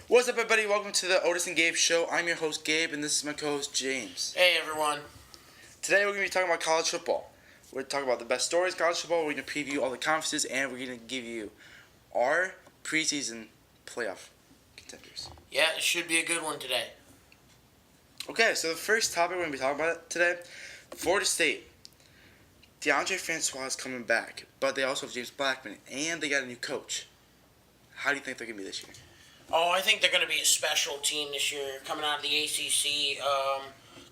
What's up, everybody? Welcome to the Otis and Gabe Show. I'm your host, Gabe, and this is my co-host, James. Hey, everyone. Today, we're going to be talking about college football. We're going to talk about the best stories in college football. We're going to preview all the conferences, and we're going to give you our preseason playoff contenders. Yeah, it should be a good one today. Okay, so the first topic we're going to be talking about today, Florida State. Deondre Francois is coming back, but they also have James Blackman, and they got a new coach. How do you think they're going to be this year? Oh, I think they're going to be a special team this year, coming out of the ACC.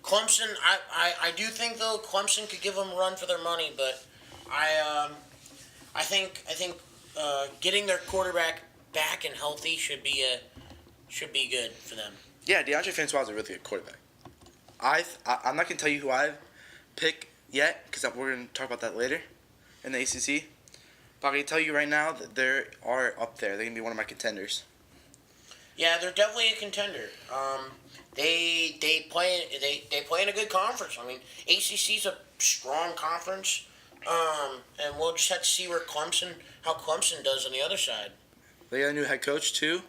Clemson, I do think though Clemson could give them a run for their money, but I think getting their quarterback back and healthy should be good for them. Yeah, DeAndre Francois is a really good quarterback. I'm not going to tell you who I've picked yet, because we're going to talk about that later in the ACC. But I can tell you right now that they are up there. They're going to be one of my contenders. Yeah, they're definitely a contender. They play in a good conference. I mean, ACC's a strong conference, and we'll just have to see how Clemson does on the other side. They got a new head coach too.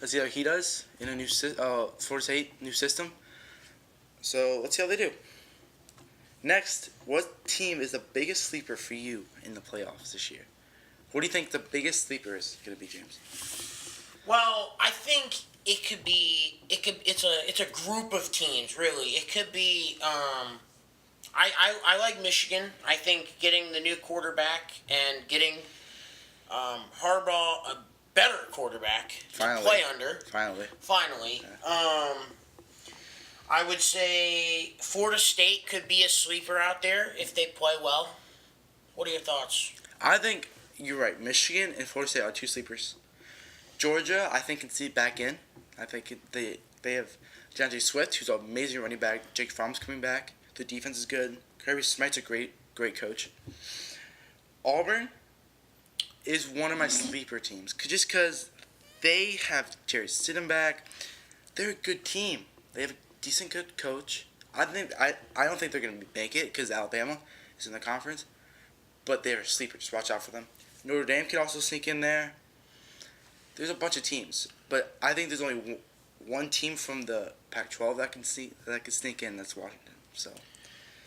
Let's see how he does in a new Florida State new system. So let's see how they do. Next, what team is the biggest sleeper for you in the playoffs this year? What do you think the biggest sleeper is going to be, James? Well, I think it's a group of teams, really. It could be I like Michigan. I think getting the new quarterback and getting Harbaugh a better quarterback to play under. Finally. Yeah. I would say Florida State could be a sleeper out there if they play well. What are your thoughts? I think you're right. Michigan and Florida State are two sleepers. Georgia, I think, can see back in. I think they have DeAndre Swift, who's an amazing running back. Jake Fromm's coming back. The defense is good. Kirby Smite's a great coach. Auburn is one of my sleeper teams, just because they have Jerry Stidham back. They're a good team. They have a decent good coach. I don't think they're going to make it because Alabama is in the conference, but they're sleepers. Watch out for them. Notre Dame can also sneak in there. There's a bunch of teams, but I think there's only one team from the Pac-12 that can sneak in. That's Washington. So.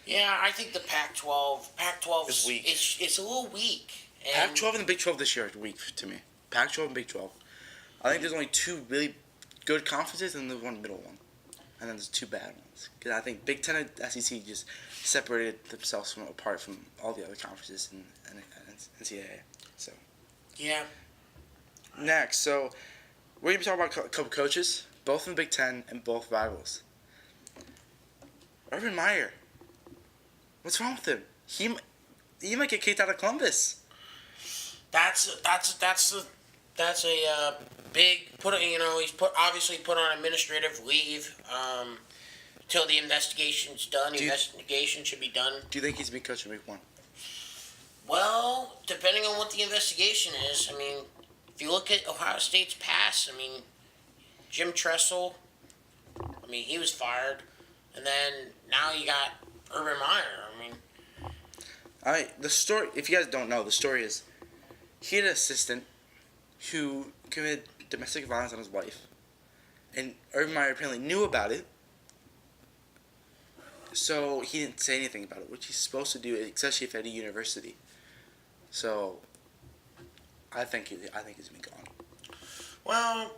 Yeah, I think the Pac-12 is weak. It's a little weak. Pac-12 and the Big 12 this year are weak to me. Pac-12 and Big 12. I think there's only two really good conferences and there's one middle one, and then there's two bad ones. Because I think Big 10 and SEC just separated themselves apart from all the other conferences in NCAA. So. Yeah. Next, so we're going to be talking about a couple coaches, both in the Big Ten and both rivals. Urban Meyer. What's wrong with him? He might get kicked out of Columbus. That's a big he's obviously put on administrative leave until the investigation's done. The investigation should be done. Do you think he's been coach in week 1? Well, depending on what the investigation is, I mean, if you look at Ohio State's past, I mean, Jim Tressel, I mean, he was fired. And then now you got Urban Meyer. I mean, the story, if you guys don't know, the story is he had an assistant who committed domestic violence on his wife. And Urban Meyer apparently knew about it. So he didn't say anything about it, which he's supposed to do, especially if at a university. So I think he's been gone. Well,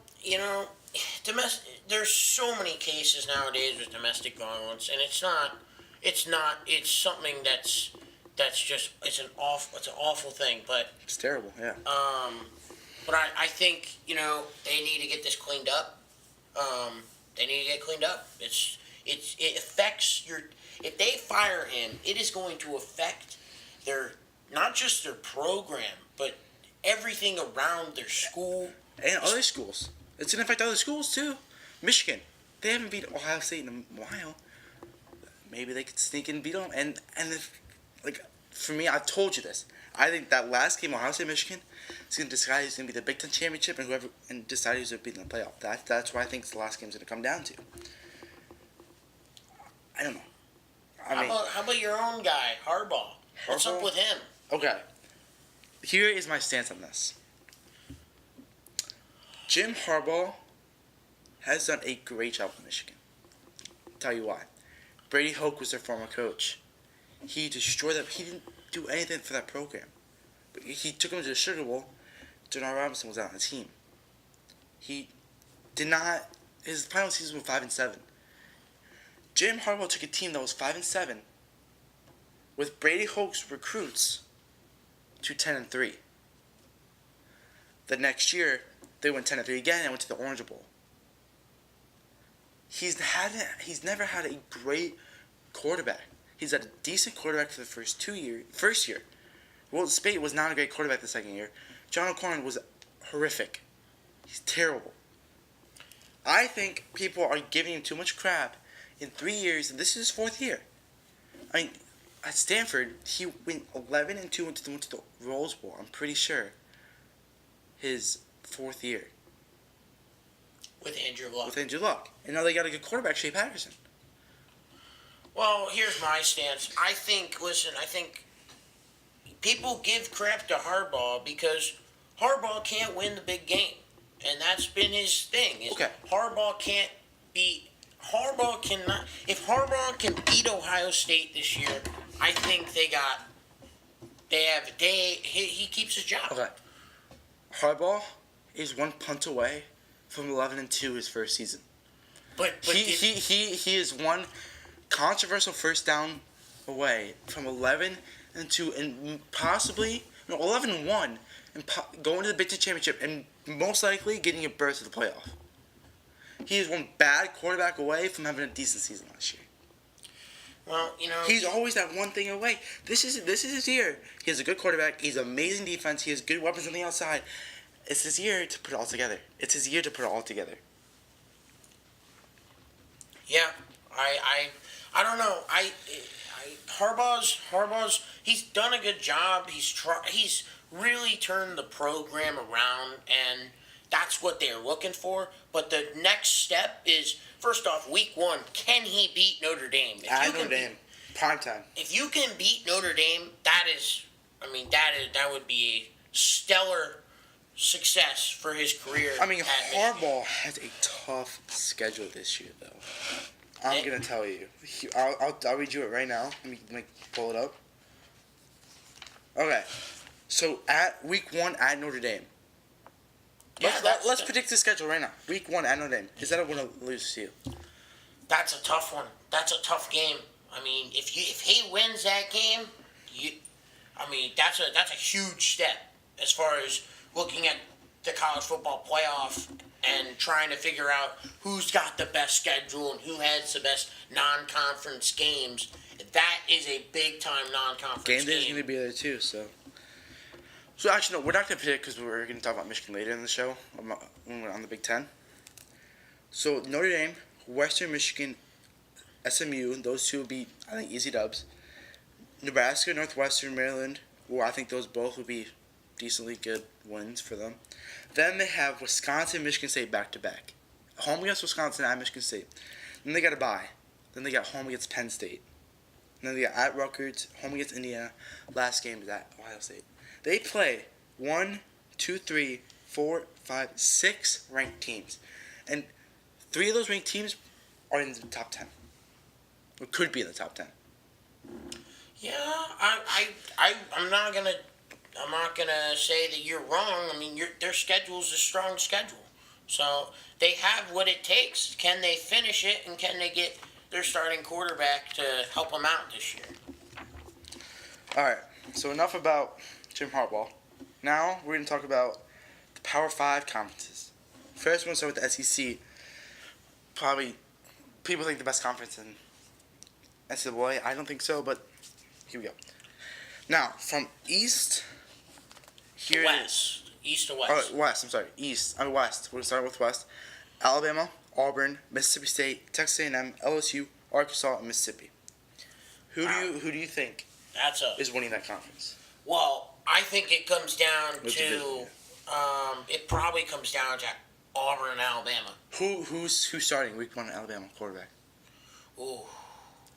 there's so many cases nowadays with domestic violence, and it's something that's an awful thing, but it's terrible, yeah. But I think they need to get this cleaned up. They need to get cleaned up. It affects if they fire him, it is going to affect not just their program, but everything around their school. And other schools. It's going to affect other schools, too. Michigan. They haven't beat Ohio State in a while. Maybe they could sneak in and beat them. And for me, I've told you this. I think that last game, Ohio State-Michigan, is going to decide who's going to be the Big Ten championship and decide who's going to be in the playoff. That's what I think the last game's going to come down to. I don't know. How about your own guy, Harbaugh? What's up with him? Okay. Here is my stance on this. Jim Harbaugh has done a great job with Michigan. I'll tell you why. Brady Hoke was their former coach. He destroyed them. He didn't do anything for that program. But he took them to the Sugar Bowl. Denard Robinson was out on the team. He did not. His final season was 5-7. Jim Harbaugh took a team that was 5-7 with Brady Hoke's recruits to 10-3. The next year, they went 10-3 again and went to the Orange Bowl. He's never had a great quarterback. He's had a decent quarterback for the first year. Will Spate was not a great quarterback the second year. John O'Corn was horrific. He's terrible. I think people are giving him too much crap in 3 years, and this is his fourth year. I mean, at Stanford, he went 11-2 went to the Rose Bowl. I'm pretty sure. His fourth year. With Andrew Luck. And now they got a good quarterback, Shea Patterson. Well, here's my stance. I think people give crap to Harbaugh because Harbaugh can't win the big game. And that's been his thing. Okay. Harbaugh cannot. If Harbaugh can beat Ohio State this year, I think he keeps his job. Okay. Harbaugh is one punt away from 11-2 his first season. But he is one controversial first down away from 11-2 and possibly 11-1 and going to the Big Ten championship and most likely getting a berth to the playoff. He is one bad quarterback away from having a decent season last year. Well, he's always that one thing away. This is his year. He has a good quarterback. He's amazing defense. He has good weapons on the outside. It's his year to put it all together. Yeah, I don't know. Harbaugh's he's done a good job. He's really turned the program around, and that's what they're looking for. But the next step is, first off, week 1, can he beat Notre Dame? Notre Dame, prime time. If you can beat Notre Dame, that would be a stellar success for his career. I mean, Harbaugh has a tough schedule this year, though. I'm gonna tell you. I'll read you it right now. Let me pull it up. Okay, so at week 1 at Notre Dame. Let's predict the schedule right now. Week 1 at Notre Dame. Is that a win or lose to you? That's a tough one. That's a tough game. I mean, if he wins that game, that's a huge step as far as looking at the college football playoff and trying to figure out who's got the best schedule and who has the best non-conference games. That is a big-time non-conference game. Game day is going to be there too, so actually, no, we're not going to predict because we're going to talk about Michigan later in the show on the Big Ten. So Notre Dame, Western Michigan, SMU, those two will be, I think, easy dubs. Nebraska, Northwestern, Maryland, I think those both will be decently good wins for them. Then they have Wisconsin, Michigan State back-to-back. Home against Wisconsin at Michigan State. Then they got a bye. Then they got home against Penn State. And then they got at Rutgers, home against Indiana. Last game is at Ohio State. They play 1, 2, 3, 4, 5, 6 ranked teams. And 3 of those ranked teams are in the top 10. Or could be in the top 10. Yeah, I'm not gonna say that you're wrong. I mean, their schedule's a strong schedule, so they have what it takes. Can they finish it, and can they get their starting quarterback to help them out this year? All right. So enough about Jim Harbaugh. Now we're gonna talk about the Power 5 conferences. First, we're gonna start with the SEC. Probably people think the best conference in NCAA. I don't think so, but here we go. Now, from East. East to West. West. I'm sorry. East. West. We're going to start with West. Alabama, Auburn, Mississippi State, Texas A&M, LSU, Arkansas, and Mississippi. Who do you think is winning that conference? Well, I think it comes down to it probably comes down to Auburn and Alabama. Who's starting week 1 at Alabama quarterback? Ooh.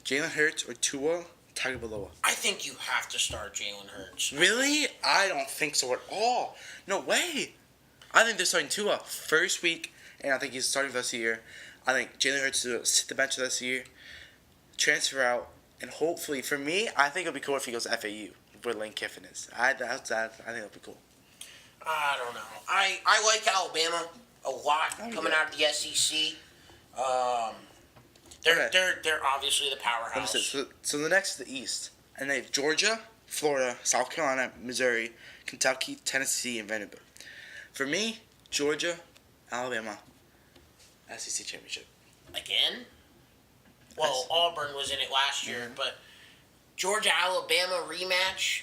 Jalen Hurts or Tua Tagovailoa? I think you have to start Jalen Hurts. Really? I don't think so at all. No way. I think they're starting Tua first week and I think he's starting for the rest of the year. I think Jalen Hurts will sit the bench the rest of the year, transfer out, and hopefully, for me, I think it'll be cool if he goes to FAU where Lane Kiffin is. I think it'll be cool. I don't know. I like Alabama a lot coming out of the SEC. They're obviously the powerhouse. So the next is the East, and they have Georgia, Florida, South Carolina, Missouri, Kentucky, Tennessee, and Vanderbilt. For me, Georgia, Alabama, SEC championship. Again? Well, Auburn was in it last year, but Georgia Alabama rematch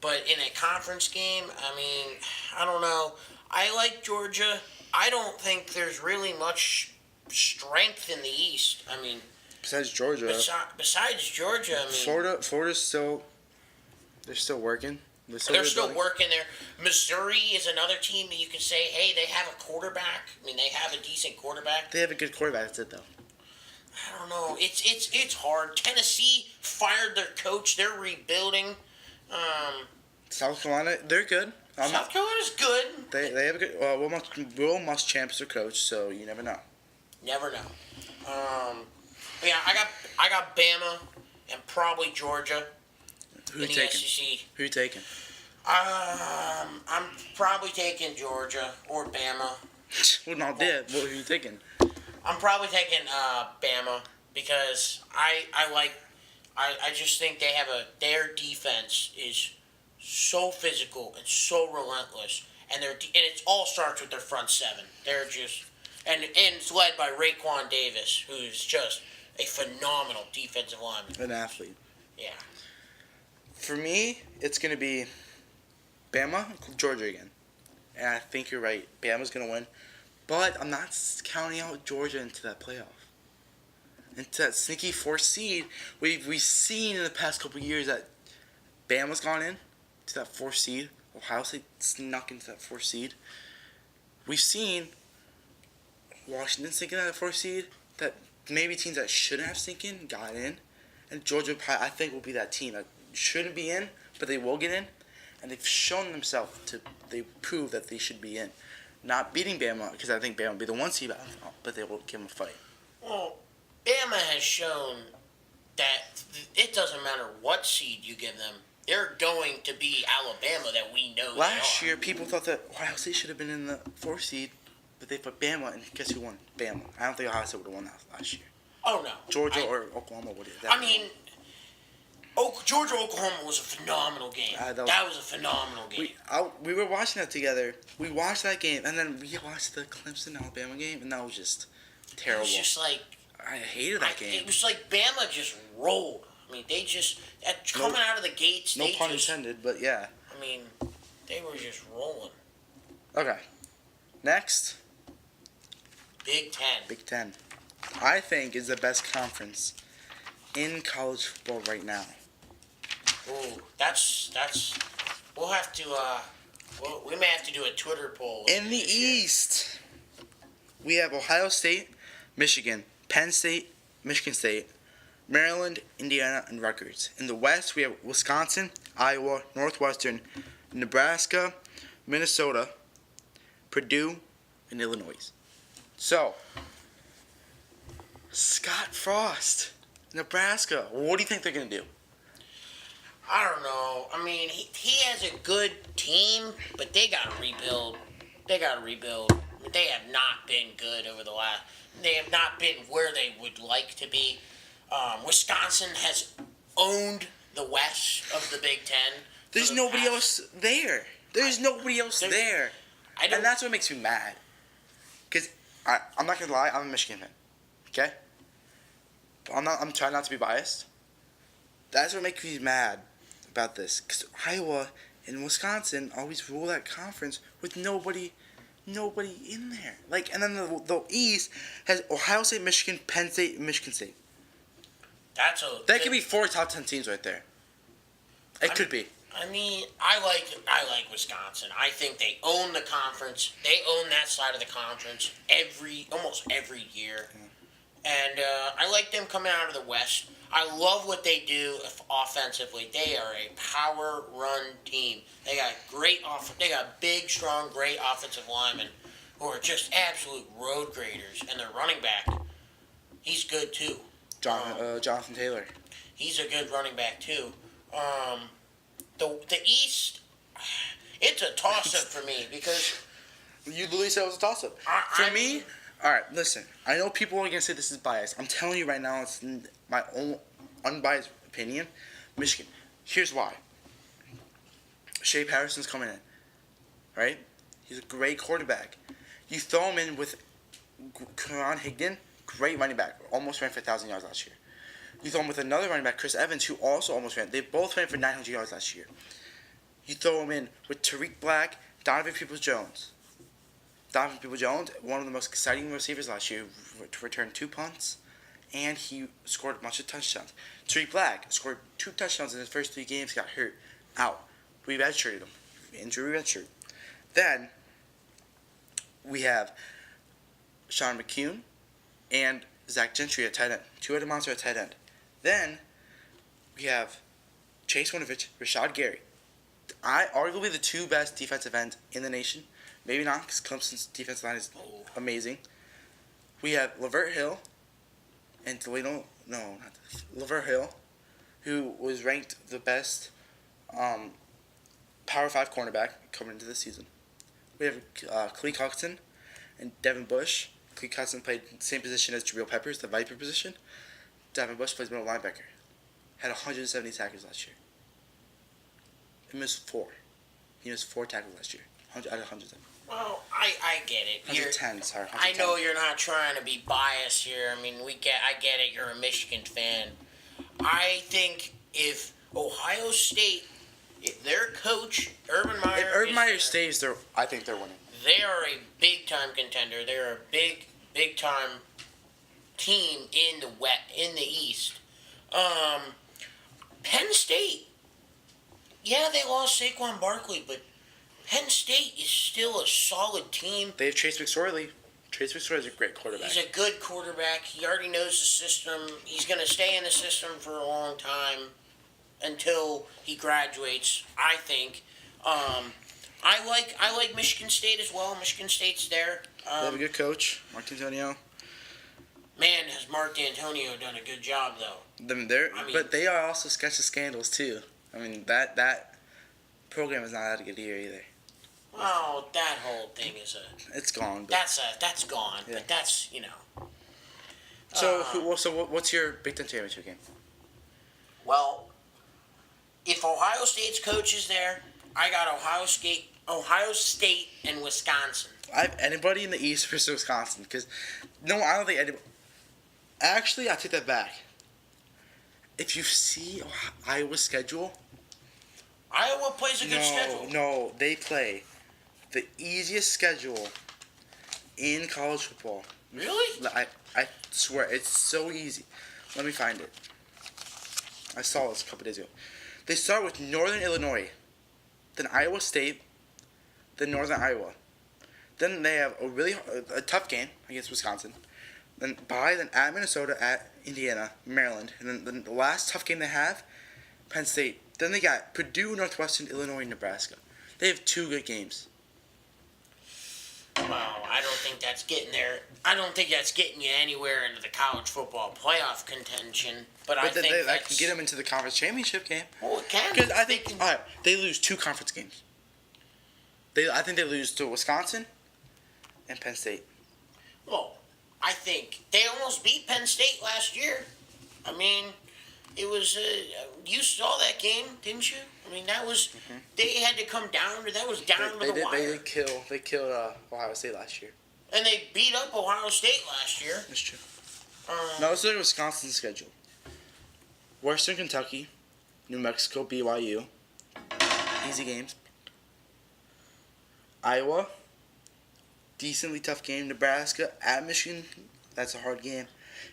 but in a conference game. I mean, I don't know. I like Georgia. I don't think there's really much strength in the East. I mean, besides Georgia. Besides Georgia, I mean, Florida's still. They're still working. They're still working there. Missouri is another team that you can say, hey, they have a quarterback. I mean, they have a decent quarterback. They have a good quarterback. That's it, though. I don't know. It's hard. Tennessee fired their coach. They're rebuilding. South Carolina, they're good. South Carolina's good. They have a good. Will Muschamp's their coach, so you never know. Never know. Yeah, I got Bama and probably Georgia. Who you taking? SEC. Who you taking? I'm probably taking Georgia or Bama. Well, not dead. What are you taking? I'm probably taking Bama because I just think their defense is so physical and so relentless, and it all starts with their front seven. They're just and it's led by Raekwon Davis, who's just a phenomenal defensive lineman. An athlete. Yeah. For me, it's going to be Bama, Georgia again. And I think you're right. Bama's going to win. But I'm not counting out Georgia into that playoff. Into that sneaky fourth seed. We've seen in the past couple of years that Bama's gone in to that fourth seed. Ohio State snuck into that fourth seed. We've seen Washington sink in that fourth seed. That maybe teams that shouldn't have sink in got in. And Georgia, I think, will be that team that shouldn't be in, but they will get in. And they've shown themselves they prove that they should be in. Not beating Bama, because I think Bama will be the one seed, but they will give them a fight. Well, Bama has shown that it doesn't matter what seed you give them. They're going to be Alabama that we know. Last year, people thought that Ohio State should have been in the fourth seed, but they put Bama, and guess who won? Bama. I don't think Ohio State would have won that last year. Oh, no. Georgia or Oklahoma would have. I mean, Georgia-Oklahoma was a phenomenal game. That was a phenomenal game. We were watching that together. We watched that game, and then we watched the Clemson-Alabama game, and that was just terrible. It was just like... I hated that game. It was like Bama just rolled. I mean, they just... Coming out of the gates, no pun intended, but yeah. I mean, they were just rolling. Okay. Next. Big Ten. Big Ten. I think is the best conference in college football right now. Ooh, that's. We'll have to. We may have to do a Twitter poll. In the East, we have Ohio State, Michigan, Penn State, Michigan State, Maryland, Indiana, and Rutgers. In the West, we have Wisconsin, Iowa, Northwestern, Nebraska, Minnesota, Purdue, and Illinois. So, Scott Frost, Nebraska. What do you think they're going to do? I don't know. I mean, he has a good team, but they got to rebuild. They have not been good over the last... They have not been where they would like to be. Wisconsin has owned the West of the Big Ten. There's nobody else there. There's nobody else there. And that's what makes me mad. Because, I'm not going to lie, I'm a Michigan fan. Okay? I'm trying not to be biased. That's what makes me mad about this. Because Iowa and Wisconsin always rule that conference with nobody in there. Like, and then the East has Ohio State, Michigan, Penn State, and Michigan State. That could be 4 top 10 teams right there. It could be. I mean, I like Wisconsin. I think they own the conference. They own that side of the conference almost every year. And I like them coming out of the West. I love what they do offensively. They are a power run team. They got big, strong, great offensive linemen. who are just absolute road graders, and their running back, he's good too. Jonathan Taylor. He's a good running back too. The East, it's a toss up for me because You literally said it was a toss up. For me, all right. Listen, I know people are gonna say this is biased. I'm telling you right now, it's my own unbiased opinion. Michigan. Here's why. Shea Patterson's coming in, right? He's a great quarterback. You throw him in with Karan Higdon, great running back, almost ran for 1,000 yards last year. You throw him with another running back, Chris Evans, who also almost ran. They both ran for 900 yards last year. You throw him in with Tariq Black, Donovan Peoples-Jones. Donovan Peoples-Jones, one of the most exciting receivers last year, to return 2 punts, and he scored a bunch of touchdowns. Tariq Black scored 2 touchdowns in his first 3 games, got hurt, out. We redshirted him. Injury redshirt. Then, we have Sean McCune and Zach Gentry at tight end. 2-headed monster at tight end. Then, we have Chase Winovich, Rashad Gary. Arguably the 2 best defensive ends in the nation. Maybe not, because Clemson's defensive line is amazing. We have Lavert Hill and Lavert Hill, who was ranked the best Power 5 cornerback coming into the season. We have Khaleke Huxton and Devin Bush. Khaleke Huxton played the same position as Jabril Peppers, the Viper position. Devin Bush plays middle linebacker. Had 170 tackles last year. He missed 4. He missed 4 tackles last year. Out of 170. well, I get it. 110, sorry. I know you're not trying to be biased here. I mean, I get it. You're a Michigan fan. I think if Ohio State, if their coach Urban Meyer, If Urban Meyer stays, I think they're winning. they are a big time contender. They're a big time team in the East. Penn State. Yeah, they lost Saquon Barkley, but Penn State is still a solid team. They have Chase McSorley. Chase McSorley's a great quarterback. He's a good quarterback. He already knows the system. He's going to stay in the system for a long time until he graduates, I think. I like Michigan State as well. Michigan State's there. They have a good coach, Mark D'Antonio. Man, has Mark D'Antonio done a good job, though. But they are also sketchy scandals too. I mean that program is not out of good year either. Well, that whole thing is It's gone. But, that's gone. Yeah. But that's so what's your Big Ten championship game? Well, if Ohio State's coach is there, I got Ohio State, and Wisconsin. I have anybody in the East versus Wisconsin because I don't think anybody. Actually, I take that back. If you see Iowa's schedule, Iowa plays a good schedule. No, they play the easiest schedule in college football. Really? I swear, it's so easy. Let me find it. I saw this a couple days ago. They start with Northern Illinois, then Iowa State, then Northern Iowa. Then they have a tough game against Wisconsin. Then at Minnesota, at Indiana, Maryland. And then the last tough game they have, Penn State. Then they got Purdue, Northwestern, Illinois, Nebraska. They have 2 good games. Well, I don't think that's getting there. I don't think that's getting you anywhere into the college football playoff contention. But I think that can get them into the conference championship game. Well, it can. Because I think they lose 2 conference games. I think they lose to Wisconsin and Penn State. Well, I think they almost beat Penn State last year. I mean, it was. You saw that game, didn't you? I mean, that was. They had to come down. That was down to the wire. They killed Ohio State last year. And they beat up Ohio State last year. That's true. Now let's look at Wisconsin's schedule. Western Kentucky, New Mexico, BYU. Easy games. Iowa. Decently tough game. Nebraska at Michigan. That's a hard game.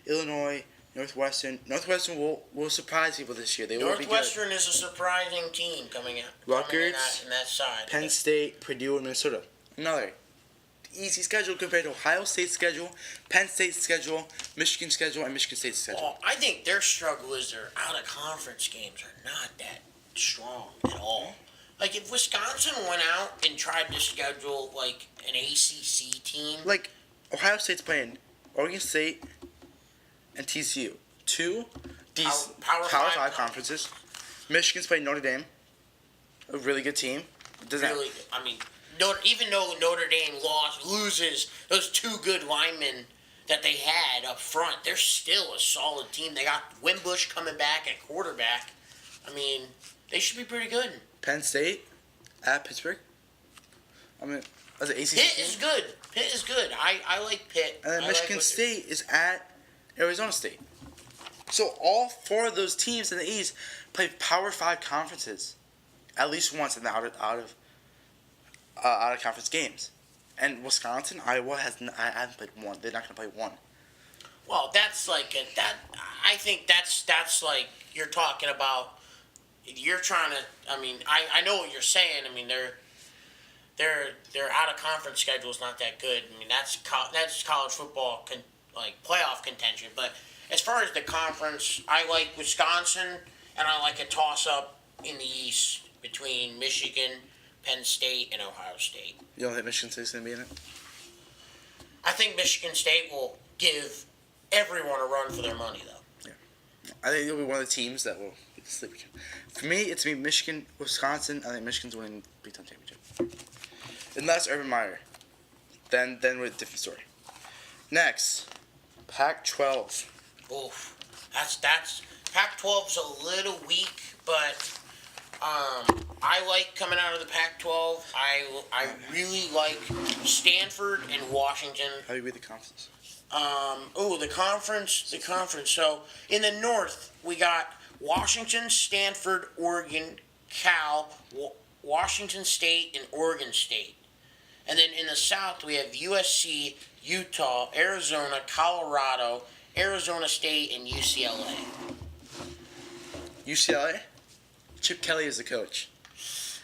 Illinois, Northwestern. Northwestern will surprise people this year. They will be good. Northwestern is a surprising team coming out. Rutgers, in that side. Penn State, Purdue, and Minnesota. Another easy schedule compared to Ohio State's schedule, Penn State's schedule, Michigan's schedule, and Michigan State's schedule. Well, I think their struggle is their out-of-conference games are not that strong at all. Like if Wisconsin went out and tried to schedule like an ACC team, Like, Ohio State's playing Oregon State and TCU. Two Power Power Five 5 conferences. Michigan's playing Notre Dame. A really good team. really, I mean, even though Notre Dame loses those two good linemen that they had up front, they're still a solid team. They got Wimbush coming back at quarterback. I mean, they should be pretty good. Penn State at Pittsburgh. I mean, as an ACC Pitt team. is good. Pitt is good. I like Pitt. And then I Michigan like State is at Arizona State. So all four of those teams in the East play Power 5 conferences at least once in the out of conference games. And Wisconsin, Iowa hasn't played one. They're not going to play one. Well, that's like I think that's like you're talking about. You're trying to. I mean, I know what you're saying. I mean, their out of conference schedule is not that good. I mean, that's college football like playoff contention. But as far as the conference, I like Wisconsin, and I like a toss up in the East between Michigan, Penn State, and Ohio State. You don't think Michigan State's going to be in it? I think Michigan State will give everyone a run for their money, though. I think you'll be one of the teams that will be the sleeper team. For me, it's going to be Michigan, Wisconsin. I think Michigan's winning the Big Ten Championship. Unless Urban Meyer. Then we're a different story. Next, Pac-12. Oof. That's Pac-12's a little weak, but I like coming out of the Pac-12. I really like Stanford and Washington. How do you read the conferences? The conference. So in the North, we got Washington, Stanford, Oregon, Cal, Washington State, and Oregon State. And then in the South, we have USC, Utah, Arizona, Colorado, Arizona State, and UCLA. UCLA? Chip Kelly is the coach.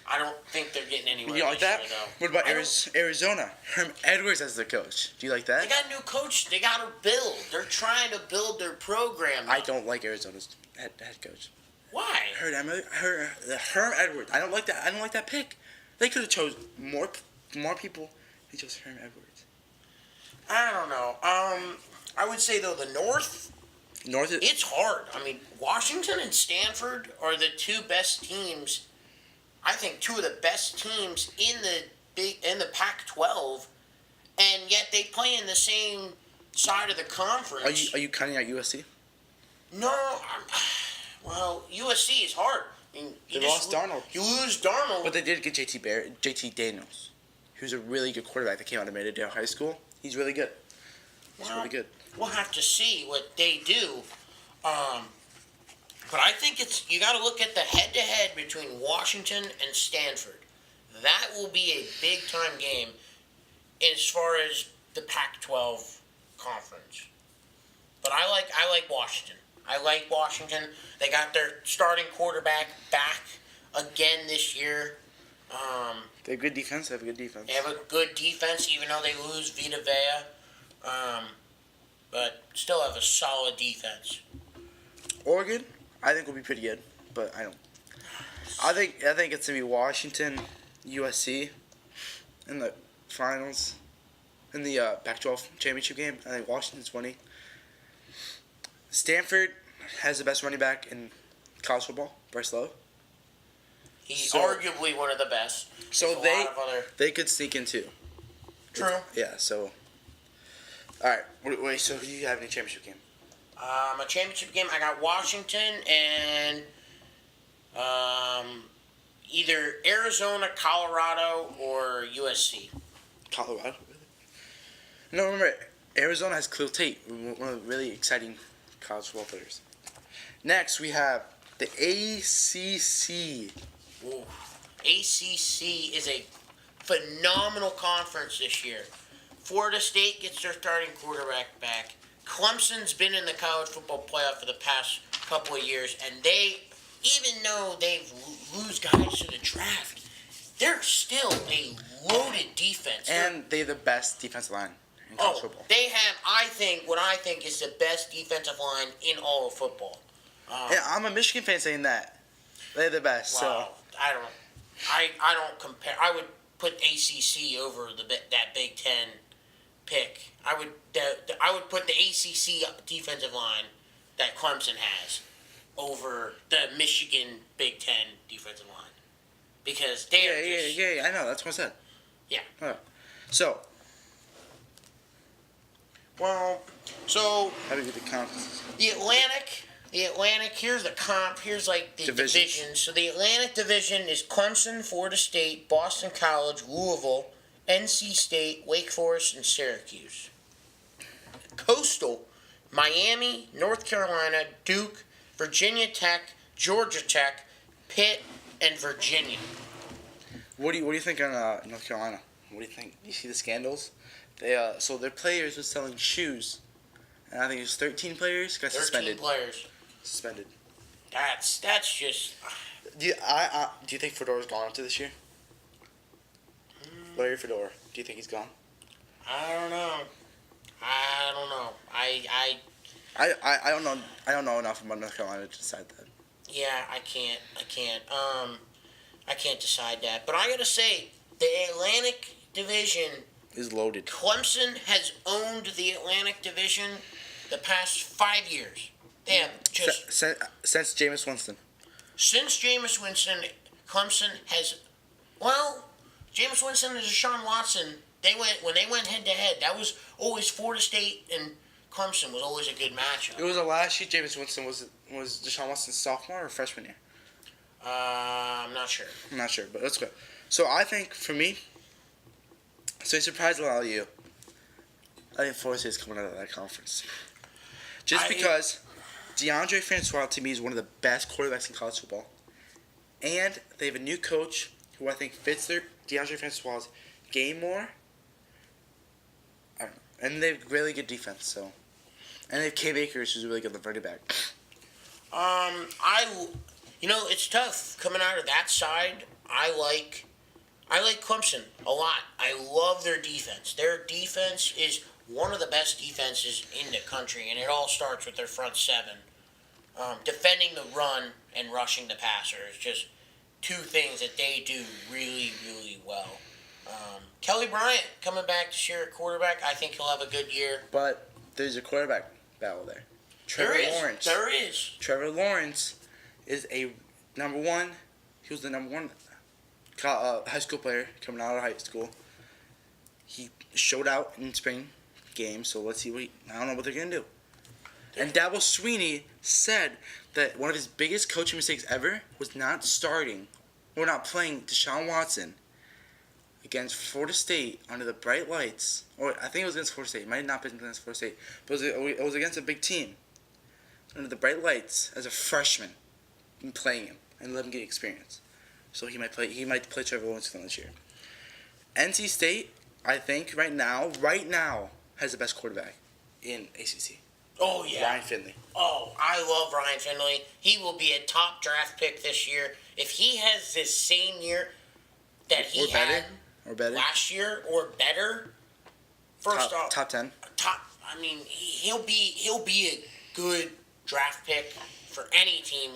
I don't think they're getting anywhere. You like that? Year, though. What about Arizona? Herm Edwards as the coach. Do you like that? They got a new coach. They got to build. They're trying to build their program. I don't like Arizona's head coach. Why? Herm Edwards. I don't like that. I don't like that pick. They could have chose more people. They chose Herm Edwards. I don't know. I would say though the North. It's hard. I mean, Washington and Stanford are the two best teams. I think two of the best teams in the Pac-12, and yet they play in the same side of the conference. Are you counting out USC? No. Well, USC is hard. I mean, They lost Darnold. You lose Darnold. But they did get JT Daniels, who's a really good quarterback that came out of Maynardale High School. He's really good. He's really good. We'll have to see what they do. But I think you got to look at the head-to-head between Washington and Stanford. That will be a big-time game as far as the Pac-12 conference. But I like Washington. I like Washington. They got their starting quarterback back again this year. They have good defense. They have a good defense. They have a good defense, even though they lose Vita Vea. But still have a solid defense. Oregon, I think will be pretty good, but I don't. I think it's gonna be Washington, USC, in the finals, in the Pac-12 championship game. I think Washington's winning. Stanford has the best running back in college football, Bryce Love. He's arguably one of the best. So they could sneak in too. True. Yeah. So. All right. Wait. So do you have any championship game? A championship game. I got Washington and either Arizona, Colorado, or USC. Colorado. No, remember Arizona has Khalil Tate, one of the really exciting college football players. Next, we have the ACC. Ooh. ACC is a phenomenal conference this year. Florida State gets their starting quarterback back. Clemson's been in the college football playoff for the past couple of years, and they, even though they lose guys to the draft, they're still a loaded defense. And they're the best defensive line in college football. They have, what I think is the best defensive line in all of football. Yeah, I'm a Michigan fan saying that. They're the best. Wow. So. I don't know. I don't compare. I would put ACC over that Big Ten pick. I would put the ACC defensive line that Clemson has over the Michigan Big Ten defensive line because they are just I know. That's what I said. yeah. All right. So, Well, so how do you get the conferences? the Atlantic. Here's the comp. Here's like the Divisions. divisions. So the Atlantic Division is Clemson, Florida State, Boston College, Louisville, NC State, Wake Forest, and Syracuse. Coastal, Miami, North Carolina, Duke, Virginia Tech, Georgia Tech, Pitt, and Virginia. What do you think on North Carolina? What do you think? You see the scandals? So their players were selling shoes, and I think it was 13 players got 13 suspended. players. Suspended. That's just. Do you think Fedora's gone after this year? Larry Fedora. Do you think he's gone? I don't know. I don't know. I don't know enough about North Carolina to decide that. Yeah, I can't. I can't decide that. But I gotta say, the Atlantic Division, Is loaded. Clemson has owned the Atlantic Division the past 5 years. They have just Since Jameis Winston. since Jameis Winston, Clemson has. Well, Jameis Winston and Deshaun Watson. When they went head to head. That was always Florida State and Clemson was always a good matchup. It was the last year Jameis Winston was Deshaun Watson's sophomore or freshman year. I'm not sure. I'm not sure, but let's go. So I think for me, so I surprised a lot of you. I think Florida State's coming out of that conference. Just because DeAndre Francois to me is one of the best quarterbacks in college football. And they have a new coach who I think fits their DeAndre Francois' game more. I don't know. And they have really good defense, so. And they have Cam Akers, who's really good at the running back. It's tough coming out of that side. I like Clemson a lot. I love their defense. Their defense is one of the best defenses in the country, and it all starts with their front seven. Defending the run and rushing the passer is just two things that they do really, really well. Kelly Bryant coming back this year at quarterback. I think he'll have a good year. But there's a quarterback battle there. Trevor Lawrence. There is. Trevor Lawrence is a number one. He was the number one high school player coming out of high school. He showed out in spring games, so let's see I don't know what they're going to do. And Dabo Sweeney said that one of his biggest coaching mistakes ever was not playing Deshaun Watson against Florida State under the bright lights. Or I think it was against Florida State. It might have not been against Florida State. But it was against a big team. Under the bright lights as a freshman and playing him and let him get experience. So he might play Trevor Lawrence this year. NC State, I think right now has the best quarterback in ACC. Oh yeah. Ryan Finley. Oh, I love Ryan Finley. He will be a top draft pick this year. If he has this same year that he had last year or better, first off, top 10. I mean, he'll be a good draft pick for any team.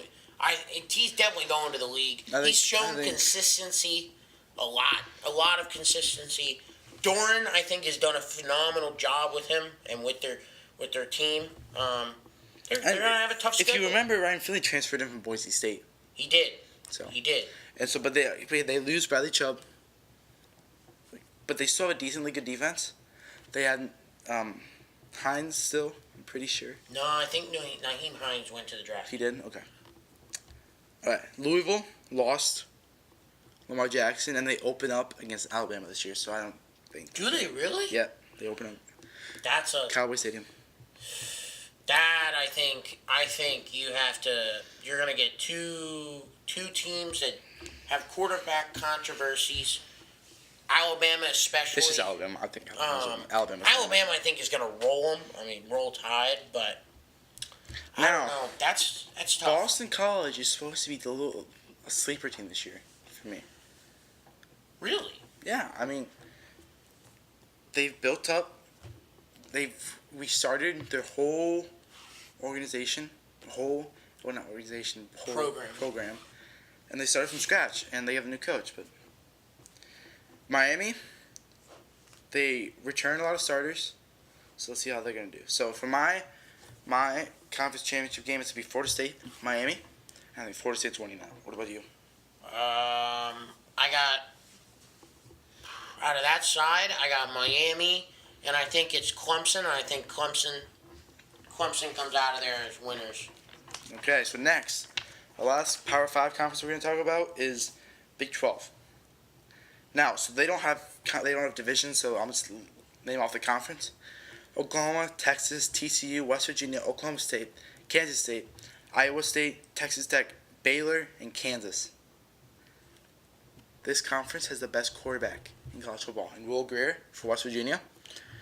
He's definitely going to the league. He's shown consistency, a lot of consistency. Doran, I think, has done a phenomenal job with him and with their team. They're going to have a tough schedule. If you remember, Ryan Finley transferred him from Boise State. He did. So he did. And so, but they lose Bradley Chubb. But they still have a decently good defense. They had Hines still, I'm pretty sure. No, I think Naheem Hines went to the draft. He did? Okay. All right. Louisville lost Lamar Jackson, and they open up against Alabama this year, so I don't think. Do they really? Yeah, they open up. That's a Cowboy Stadium. That I think you're gonna get two teams that have quarterback controversies. Alabama especially. This is Alabama. I think Alabama. Alabama, I think, is gonna roll them. I mean, roll Tide, but I don't know. That's tough. Boston College is supposed to be a sleeper team this year for me. Really? Yeah, I mean, they've built up. They've restarted their whole organization, program. and they started from scratch, and they have a new coach. But Miami, they return a lot of starters, so let's see how they're gonna do. So for my conference championship game, it's gonna be Florida State, Miami, and I think Florida State's winning that. What about you? I got out of that side. I got Miami, and I think it's Clemson. And I think Clemson comes out of there as winners. Okay, so next, the last Power 5 conference we're going to talk about is Big 12. Now, so they don't have divisions, so I'm just name off the conference. Oklahoma, Texas, TCU, West Virginia, Oklahoma State, Kansas State, Iowa State, Texas Tech, Baylor, and Kansas. This conference has the best quarterback in college football, and Will Grier for West Virginia.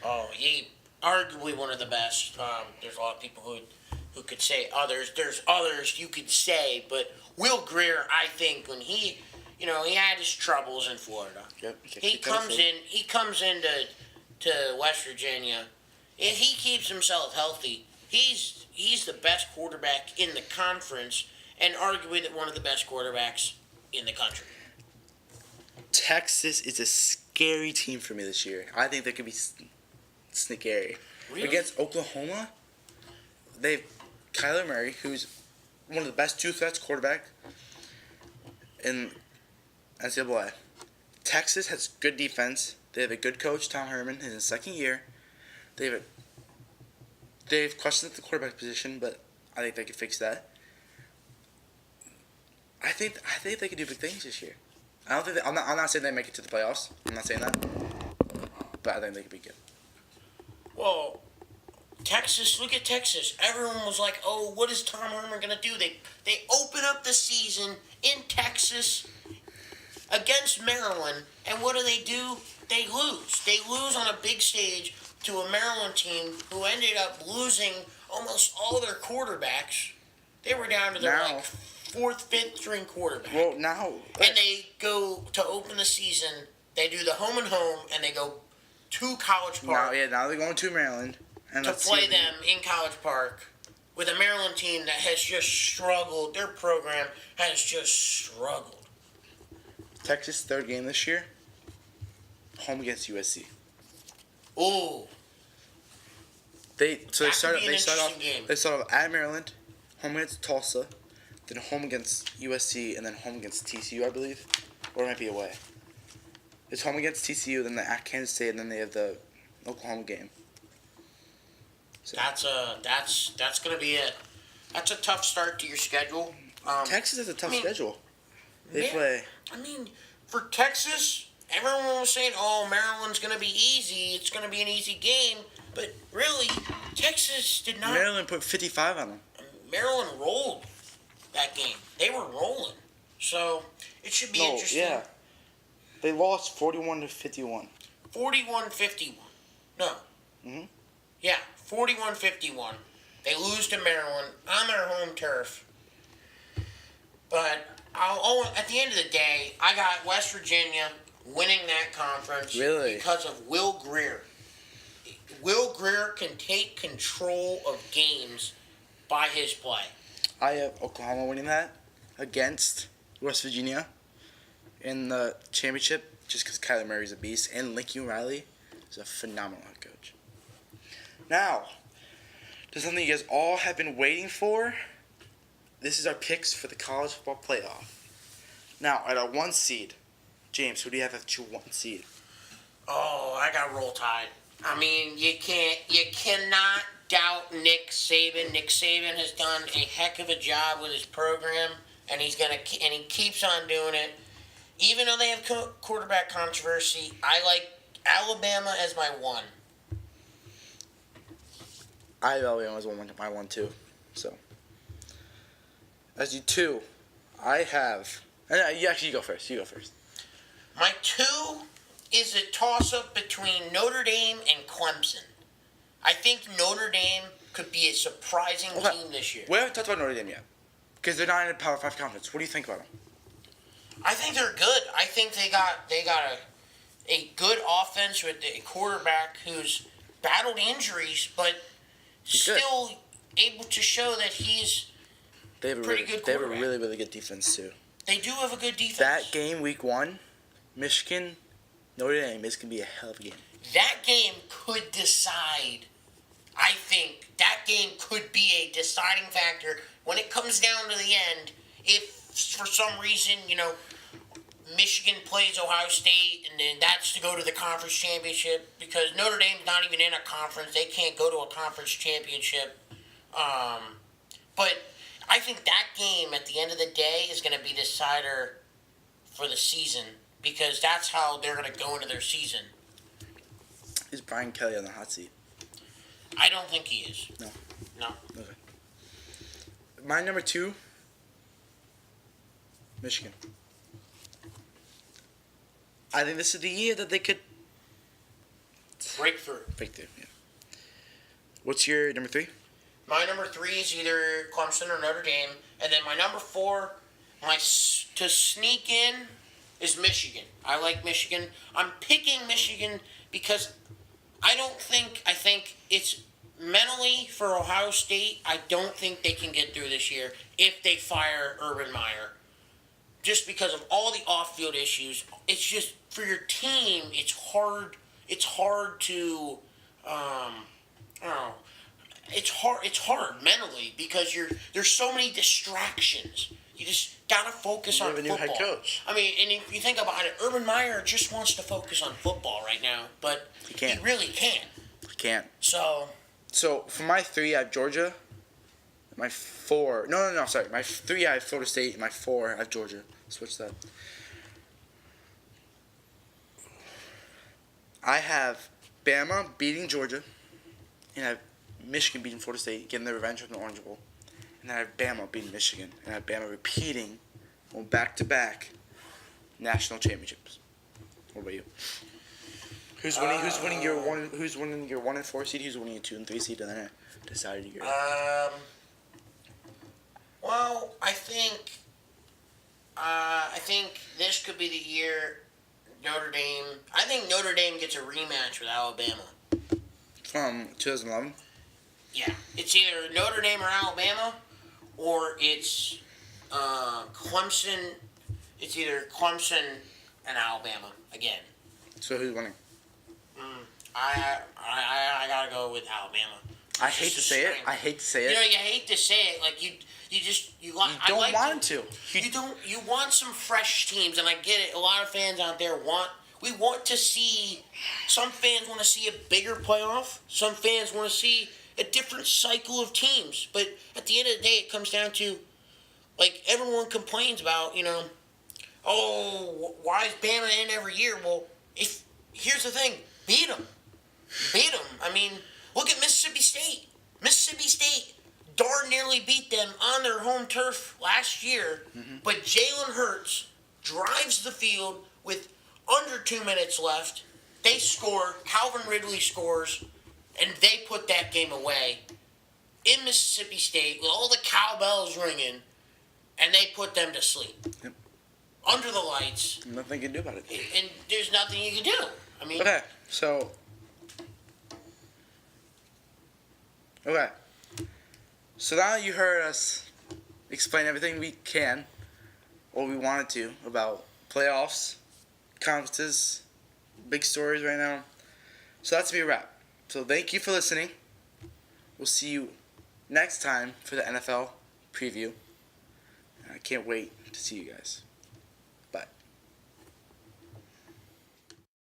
Oh, he arguably one of the best. There's a lot of people who could say others. There's others you could say, but Will Grier, I think, when he had his troubles in Florida. Yep, He comes into West Virginia. If he keeps himself healthy, he's the best quarterback in the conference, and arguably one of the best quarterbacks in the country. Texas is a scary team for me this year. I think they could be scary. Really? Against Oklahoma, they have Kyler Murray, who's one of the best two threats quarterback in NCAA. Texas has good defense. They have a good coach, Tom Herman, in his second year. They've questioned the quarterback position, but I think they could fix that. I think they could do big things this year. I'm not saying they make it to the playoffs. I'm not saying that, but I think they could be good. Well, Texas, look at Texas. Everyone was like, "Oh, what is Tom Herman gonna do?" They open up the season in Texas against Maryland, and what do? They lose. They lose on a big stage to a Maryland team who ended up losing almost all their quarterbacks. They were down to their fourth, fifth string quarterback. Well, now and they go to open the season. They do the home and home, and they go to College Park. Now they're going to Maryland to play them in College Park with a Maryland team that has just struggled. Their program has just struggled. Texas' third game this year, home against USC. Ooh. They start off at Maryland, home against Tulsa, then home against USC, and then home against TCU, I believe, or it might be away. It's home against TCU, then they're at Kansas State, and then they have the Oklahoma game. So. That's gonna be that's a tough start to your schedule. Texas has a tough schedule. They play. I mean, for Texas, everyone was saying, "Oh, Maryland's gonna be easy. It's gonna be an easy game," but really, Texas did not. Maryland put 55 on them. Maryland rolled that game. They were rolling, so it should be interesting. Yeah. They lost 41-51. 41-51. No. Mhm. Yeah, 41-51. They lose to Maryland on their home turf. But at the end of the day, I got West Virginia winning that conference. Really? Because of Will Grier. Will Grier can take control of games by his play. I have Oklahoma winning that against West Virginia in the championship just because Kyler Murray's a beast and Lincoln Riley is a phenomenal head coach. Now, to something you guys all have been waiting for. This is our picks for the college football playoff. Now, at our 1 seed, James, who do you have at your 1 seed? Oh, I got Roll Tide. I mean, you cannot doubt Nick Saban. Nick Saban has done a heck of a job with his program, and he keeps on doing it. Even though they have quarterback controversy, I like Alabama as my 1. I have Alabama as my 1 too. So, as you 2, I have. You go first. My 2 is a toss-up between Notre Dame and Clemson. I think Notre Dame could be a surprising team this year. We haven't talked about Notre Dame yet because they're not in a Power 5 conference. What do you think about them? I think they're good. I think they got a good offense with a quarterback who's battled injuries, but still able to show that he's they have pretty good quarterback. They have a really, really good defense too. They do have a good defense. That game, week 1, Michigan, Notre Dame is going to be a hell of a game. That game could decide. I think that game could be a deciding factor when it comes down to the end. If for some reason, Michigan plays Ohio State, and then that's to go to the conference championship, because Notre Dame's not even in a conference. They can't go to a conference championship. But I think that game, at the end of the day, is going to be the decider for the season, because that's how they're going to go into their season. Is Brian Kelly on the hot seat? I don't think he is. No. Okay. My number 2, Michigan. I think this is the year that they could break through. Yeah. What's your number 3? My number 3 is either Clemson or Notre Dame, and then my number 4, to sneak in, is Michigan. I like Michigan. I'm picking Michigan because I think it's mentally for Ohio State. I don't think they can get through this year if they fire Urban Meyer. Just because of all the off-field issues, it's just for your team. It's hard. It's hard to, I don't know. It's hard mentally because there's so many distractions. You just gotta focus on football. You have a new head coach. I mean, and if you think about it, Urban Meyer just wants to focus on football right now, but he really can't. He can't. So for my 3, I have Georgia. My 4, sorry. My 3, I have Florida State. And my 4, I have Georgia. Switch that. I have Bama beating Georgia, and I have Michigan beating Florida State, getting their revenge on the Orange Bowl. And I have Bama beating Michigan, and I have Bama repeating back-to-back national championships. What about you? Who's winning your 1 and 4 seed? Who's winning your 2 and 3 seed? And then I decided your. Well, I think this could be the year Notre Dame. I think Notre Dame gets a rematch with Alabama. From 2011? Yeah. It's either Notre Dame or Alabama, or it's Clemson. It's either Clemson and Alabama again. So who's winning? I gotta go with Alabama. I hate to say it. You hate to say it. Like you don't want to. You want some fresh teams, and I get it. A lot of fans out there want to see. Some fans want to see a bigger playoff. Some fans want to see a different cycle of teams. But at the end of the day, it comes down to, like, everyone complains about, why is Bama in every year? Well, here's the thing, beat them. I mean, look at Mississippi State. Mississippi State darn nearly beat them on their home turf last year, but Jalen Hurts drives the field with under 2 minutes left. They score, Calvin Ridley scores, and they put that game away in Mississippi State with all the cowbells ringing, and they put them to sleep. Yep. Under the lights. Nothing you can do about it. And there's nothing you can do. I mean... Okay. So now you heard us explain everything we can, or we wanted to, about playoffs, conferences, big stories right now. So that's me a wrap. So thank you for listening. We'll see you next time for the NFL preview. I can't wait to see you guys.